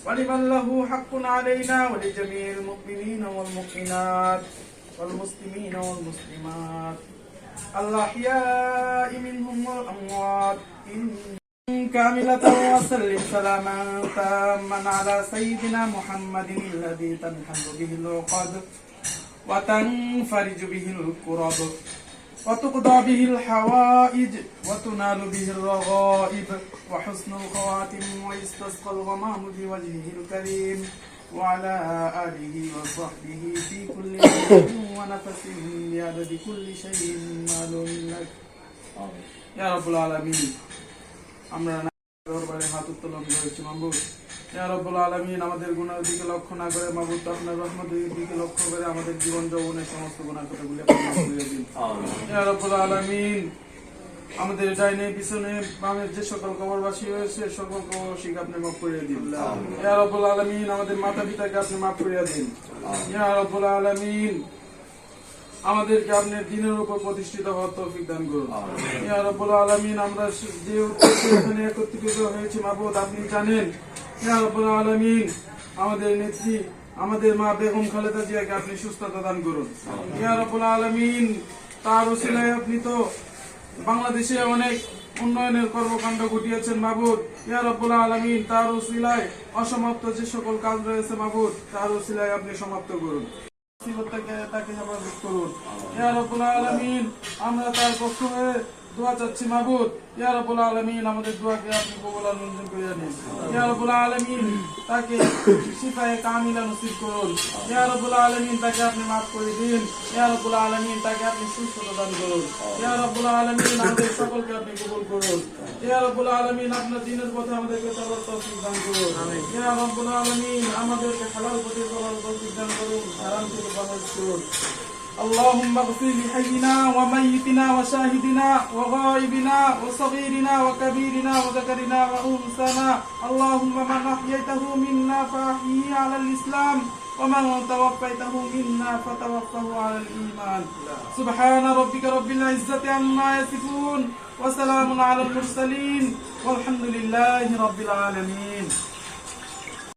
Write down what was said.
ولمن له حق علينا ولجميع المؤمنين والمؤمنات والمسلمين والمسلمات الأحياء منهم والأموات كاملة وسلم سلاما تاما على سيدنا محمد الذي تنحل به العقد وتنفرج به الكرب وتقضى به الحوائج وتنال به الرغائب وحسن الخواتم ويستسقى الغمام بوجهه الكريم وعلى آله وصحبه في كل لحظة ونفس بعدد كل شيء معلوم لك يا رب العالمين আমরা দরবারে হাত উত্তোলন করেছি মাবুদ। ইয়া রাব্বুল আলামিন আমাদের গুনাহের দিকে লক্ষ্য না করে মাবুদ আপনার রহমতের দিকে লক্ষ্য করে আমাদের জীবন যৌবনের সমস্ত গুনাহ কথাগুলো আপনি মাফ করে দিন। ইয়া রাব্বুল আলামিন আমাদের ডাইনে পিছনে বামে যে সকল কবরবাসী রয়েছে সকল কবরবাসীকে আপনি মাফ করে দিন। ইয়া রাব্বুল আলামিন আমাদের মাতা পিতাকে আপনি মাফ করে দিন। ইয়া রাব্বুল আলামিন আমাদেরকে আপনার দ্বীনের উপর প্রতিষ্ঠিত হওয়ার তৌফিক দান করুন। ইয়া রাব্বুল আলামিন আমরা যে উদ্দেশ্যে এখানে একত্রিত হয়েছি মাবুদ আপনি জানেন। ইয়া রাব্বুল আলামিন আমাদের নেত্রী আমাদের মা বেগম খালেদা জিয়াকে আপনি সুস্থতা দান করুন। ইয়া রাব্বুল আলামিন তার ওসিলায় আপনি তো বাংলাদেশে অনেক উন্নয়নের কর্মকাণ্ড ঘটিয়েছেন মাবুদ। ইয়া রাব্বুল আলামিন তার ওসিলায় অসমাপ্ত যে সকল কাজ রয়েছে মাবুদ তার ওসিলায় আপনি সমাপ্ত করুন। তাকে হেফাজত করুন। ইয়া রাব্বুল আলামিন আমরা তার পক্ষ হয়ে দোয়া চাচ্ছি মাবুদ। ইয়া রাব্বুল আলামিন আমাদের দোয়াকে আপনি কবুল আর মঞ্জুর করে নিন। ইয়া রাব্বুল আলামিন তাকে শিফায়ে কামিলা নসিব করুন। ইয়া রাব্বুল আলামিন তাকে আপনি মাফ করে দিন। ইয়া রাব্বুল আলামিন তাকে আপনি সুস্থতা দান করুন। ইয়া রাব্বুল আলামিন আমাদের সকলকে আপনি কবুল করুন। ইয়া রাব্বুল আলামিন আপনার দ্বীনের পথে আমাদেরকে চলার তৌফিক দান করুন। ইয়া রাব্বুল আলামিন আমাদেরকে হালাল পথে চলার তৌফিক দান করুন, হারাম থেকে পরহেজ করুন। اللهم اغفر لحينا وميتنا وشاهدنا وغائبنا وصغيرنا وكبيرنا وذكرنا وأنثانا اللهم من أحييته منا فأحيه على الإسلام ومن توفيته منا فتوفه على الإيمان سبحان ربك رب العزة عما يصفون وسلام على المرسلين والحمد لله رب العالمين.